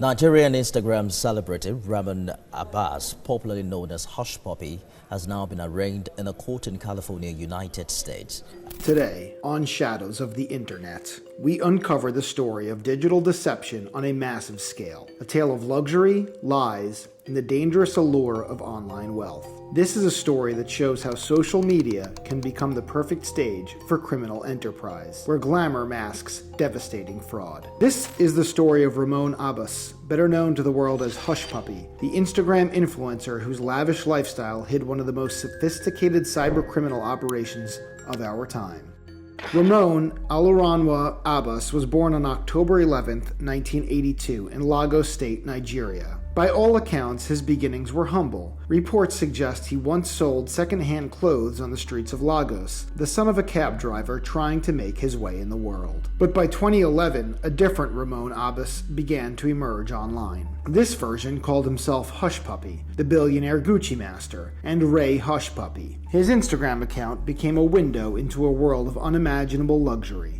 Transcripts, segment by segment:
Nigerian Instagram celebrity Ramon Abbas, popularly known as Hushpuppi, has now been arraigned in a court in California, United States. Today, on Shadows of the Internet, we uncover the story of digital deception on a massive scale, a tale of luxury, lies, and the dangerous allure of online wealth. This is a story that shows how social media can become the perfect stage for criminal enterprise, where glamour masks devastating fraud. This is the story of Ramon Abbas, better known to the world as Hushpuppi, the Instagram influencer whose lavish lifestyle hid one of the most sophisticated cybercriminal operations of our time. Ramon Abbas was born on October 11, 1982 in Lagos State, Nigeria. By all accounts, his beginnings were humble. Reports suggest he once sold second-hand clothes on the streets of Lagos, the son of a cab driver trying to make his way in the world. But by 2011, a different Ramon Abbas began to emerge online. This version called himself Hushpuppi, the billionaire Gucci master, and Ray Hushpuppi. His Instagram account became a window into a world of unimaginable luxury.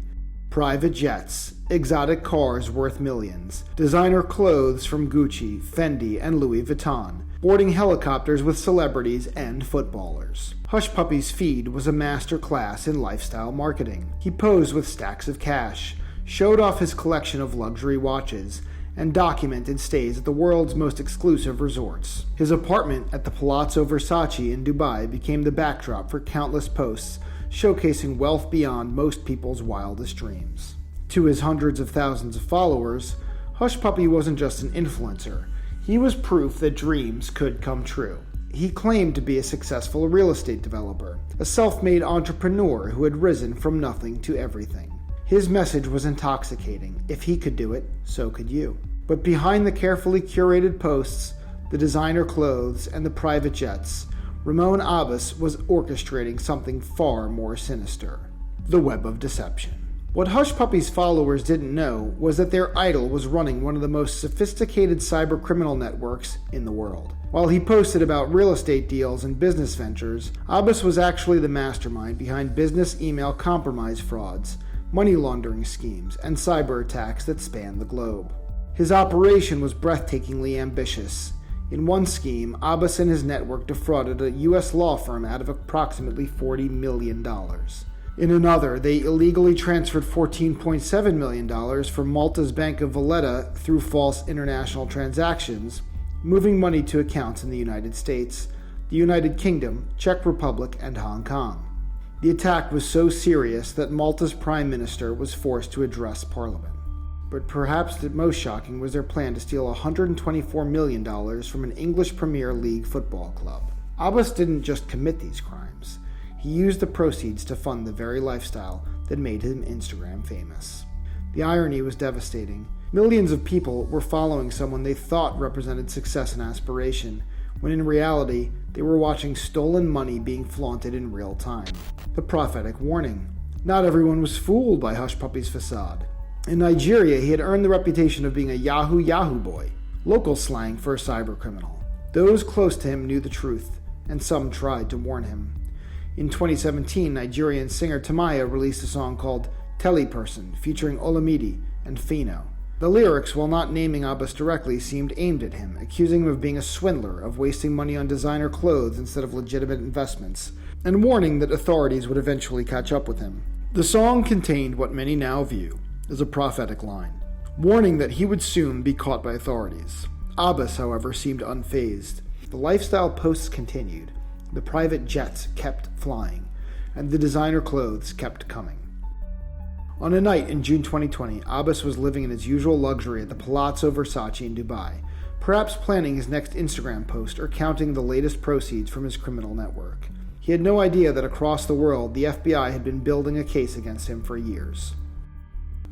Private jets, exotic cars worth millions, designer clothes from Gucci, Fendi, and Louis Vuitton, boarding helicopters with celebrities and footballers. Hushpuppi's feed was a master class in lifestyle marketing. He posed with stacks of cash, showed off his collection of luxury watches, and documented stays at the world's most exclusive resorts. His apartment at the Palazzo Versace in Dubai became the backdrop for countless posts showcasing wealth beyond most people's wildest dreams. To his hundreds of thousands of followers, Hushpuppi wasn't just an influencer. He was proof that dreams could come true. He claimed to be a successful real estate developer, a self-made entrepreneur who had risen from nothing to everything. His message was intoxicating. If he could do it, so could you. But behind the carefully curated posts, the designer clothes, and the private jets, Ramon Abbas was orchestrating something far more sinister: the web of deception. What Hushpuppi's followers didn't know was that their idol was running one of the most sophisticated cybercriminal networks in the world. While he posted about real estate deals and business ventures, Abbas was actually the mastermind behind business email compromise frauds, money laundering schemes, and cyber attacks that spanned the globe. His operation was breathtakingly ambitious. In one scheme, Abbas and his network defrauded a U.S. law firm out of approximately $40 million. In another, they illegally transferred $14.7 million from Malta's Bank of Valletta through false international transactions, moving money to accounts in the United States, the United Kingdom, Czech Republic, and Hong Kong. The attack was so serious that Malta's Prime Minister was forced to address Parliament. But perhaps the most shocking was their plan to steal $124 million from an English Premier League football club. Abbas didn't just commit these crimes. He used the proceeds to fund the very lifestyle that made him Instagram famous. The irony was devastating. Millions of people were following someone they thought represented success and aspiration, when in reality, they were watching stolen money being flaunted in real time. The prophetic warning. Not everyone was fooled by Hushpuppi's facade. In Nigeria, he had earned the reputation of being a Yahoo boy, local slang for a cybercriminal. Those close to him knew the truth, and some tried to warn him. In 2017, Nigerian singer Tamaya released a song called Teleperson, featuring Olamide and Fino. The lyrics, while not naming Abbas directly, seemed aimed at him, accusing him of being a swindler, of wasting money on designer clothes instead of legitimate investments, and warning that authorities would eventually catch up with him. The song contained what many now view as a prophetic line, warning that he would soon be caught by authorities. Abbas, however, seemed unfazed. The lifestyle posts continued, the private jets kept flying, and the designer clothes kept coming. On a night in June 2020, Abbas was living in his usual luxury at the Palazzo Versace in Dubai, perhaps planning his next Instagram post or counting the latest proceeds from his criminal network. He had no idea that across the world, the FBI had been building a case against him for years.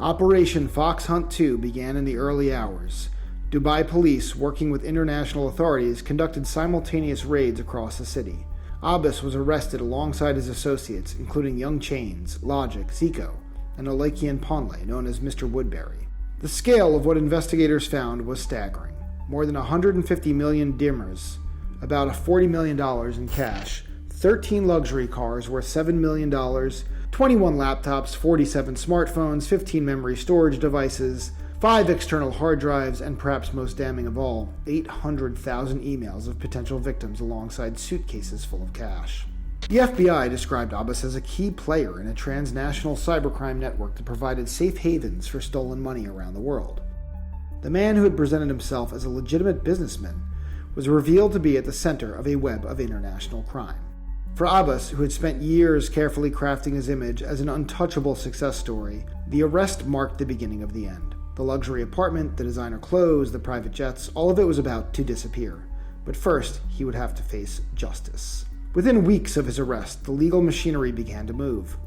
Operation Fox Hunt 2 began in the early hours. Dubai police, working with international authorities, conducted simultaneous raids across the city. Abbas was arrested alongside his associates, including Young Chains, Logic, Zico, and Olakian Ponle, known as Mr. Woodbury. The scale of what investigators found was staggering. More than 150 million dirhams, about $40 million in cash, 13 luxury cars worth $7 million, 21 laptops, 47 smartphones, 15 memory storage devices, 5 external hard drives, and perhaps most damning of all, 800,000 emails of potential victims alongside suitcases full of cash. The FBI described Abbas as a key player in a transnational cybercrime network that provided safe havens for stolen money around the world. The man who had presented himself as a legitimate businessman was revealed to be at the center of a web of international crime. For Abbas, who had spent years carefully crafting his image as an untouchable success story, the arrest marked the beginning of the end. The luxury apartment, the designer clothes, the private jets, all of it was about to disappear. But first, he would have to face justice. Within weeks of his arrest, the legal machinery began to move.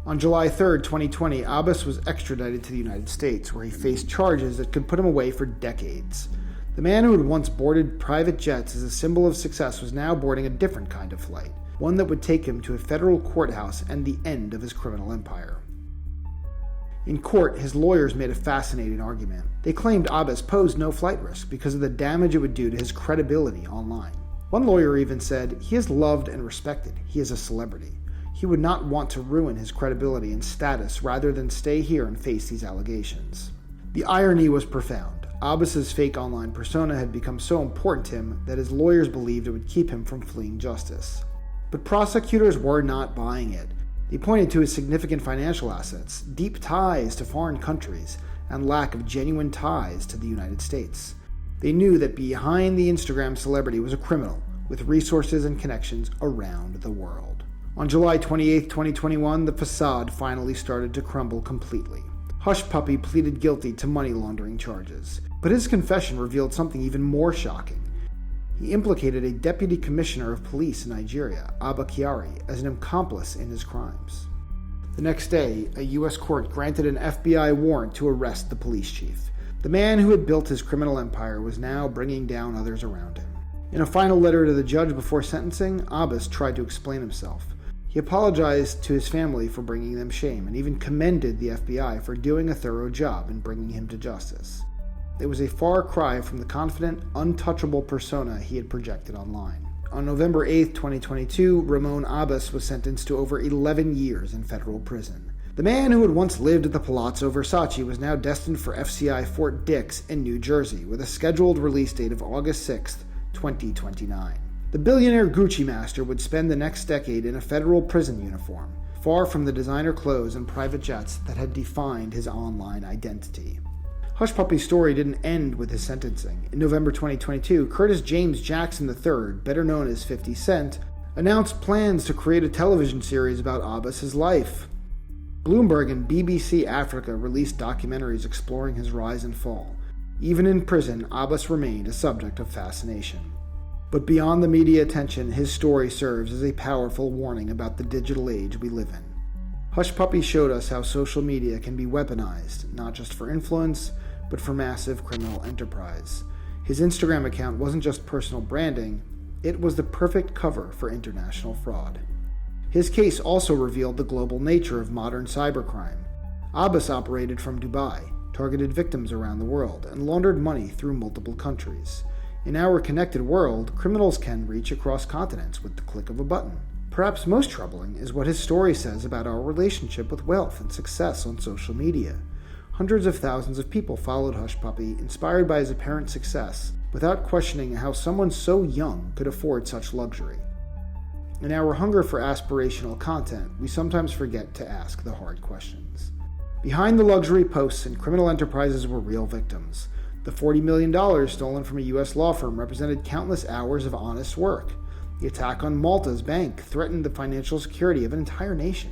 On July 3, 2020, Abbas was extradited to the United States, where he faced charges that could put him away for decades. The man who had once boarded private jets as a symbol of success was now boarding a different kind of flight, one that would take him to a federal courthouse and the end of his criminal empire. In court, his lawyers made a fascinating argument. They claimed Abbas posed no flight risk because of the damage it would do to his credibility online. One lawyer even said, "He is loved and respected. He is a celebrity. He would not want to ruin his credibility and status rather than stay here and face these allegations." The irony was profound. Abbas's fake online persona had become so important to him that his lawyers believed it would keep him from fleeing justice. But prosecutors were not buying it. They pointed to his significant financial assets, deep ties to foreign countries, and lack of genuine ties to the United States. They knew that behind the Instagram celebrity was a criminal with resources and connections around the world. On July 28, 2021, the facade finally started to crumble completely. Hushpuppi pleaded guilty to money laundering charges, but his confession revealed something even more shocking. He implicated a deputy commissioner of police in Nigeria, Abba Kyari, as an accomplice in his crimes. The next day, a U.S. court granted an FBI warrant to arrest the police chief. The man who had built his criminal empire was now bringing down others around him. In a final letter to the judge before sentencing, Abbas tried to explain himself. He apologized to his family for bringing them shame and even commended the FBI for doing a thorough job in bringing him to justice. It was a far cry from the confident, untouchable persona he had projected online. On November 8, 2022, Ramon Abbas was sentenced to over 11 years in federal prison. The man who had once lived at the Palazzo Versace was now destined for FCI Fort Dix in New Jersey, with a scheduled release date of August 6, 2029. The billionaire Gucci master would spend the next decade in a federal prison uniform, far from the designer clothes and private jets that had defined his online identity. Hushpuppi's story didn't end with his sentencing. In November 2022, Curtis James Jackson III, better known as 50 Cent, announced plans to create a television series about Abbas's life. Bloomberg and BBC Africa released documentaries exploring his rise and fall. Even in prison, Abbas remained a subject of fascination. But beyond the media attention, his story serves as a powerful warning about the digital age we live in. Hushpuppi showed us how social media can be weaponized, not just for influence, but for massive criminal enterprise. His Instagram account wasn't just personal branding, it was the perfect cover for international fraud. His case also revealed the global nature of modern cybercrime. Abbas operated from Dubai, targeted victims around the world, and laundered money through multiple countries. In our connected world, criminals can reach across continents with the click of a button. Perhaps most troubling is what his story says about our relationship with wealth and success on social media. Hundreds of thousands of people followed Hushpuppi, inspired by his apparent success, without questioning how someone so young could afford such luxury. In our hunger for aspirational content, we sometimes forget to ask the hard questions. Behind the luxury posts and criminal enterprises were real victims. The $40 million stolen from a U.S. law firm represented countless hours of honest work. The attack on Malta's bank threatened the financial security of an entire nation.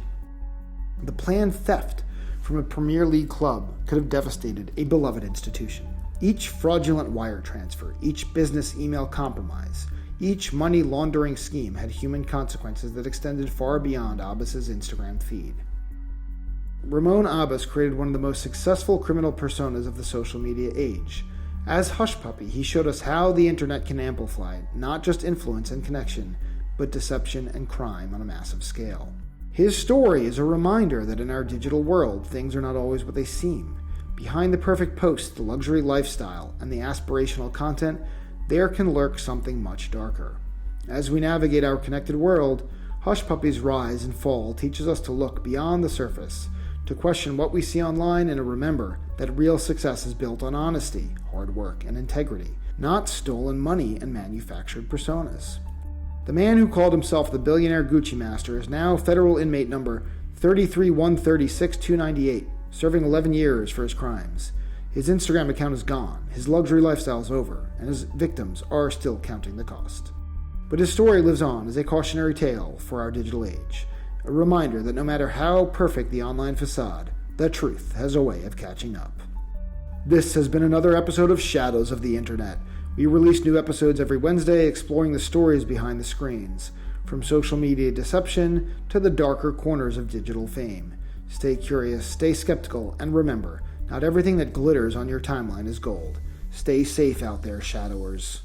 The planned theft from a Premier League club could have devastated a beloved institution. Each fraudulent wire transfer, each business email compromise, each money laundering scheme had human consequences that extended far beyond Abbas's Instagram feed. Ramon Abbas created one of the most successful criminal personas of the social media age. As Hushpuppi, he showed us how the internet can amplify not just influence and connection, but deception and crime on a massive scale. His story is a reminder that in our digital world, things are not always what they seem. Behind the perfect post, the luxury lifestyle, and the aspirational content, there can lurk something much darker. As we navigate our connected world, Hushpuppi's rise and fall teaches us to look beyond the surface, to question what we see online and to remember that real success is built on honesty, hard work, and integrity, not stolen money and manufactured personas. The man who called himself the billionaire Gucci master is now federal inmate number 33136298, serving 11 years for his crimes. His Instagram account is gone, his luxury lifestyle is over, and his victims are still counting the cost. But his story lives on as a cautionary tale for our digital age, a reminder that no matter how perfect the online facade, the truth has a way of catching up. This has been another episode of Shadows of the Internet. We release new episodes every Wednesday exploring the stories behind the screens, from social media deception to the darker corners of digital fame. Stay curious, stay skeptical, and remember, not everything that glitters on your timeline is gold. Stay safe out there, Shadowers.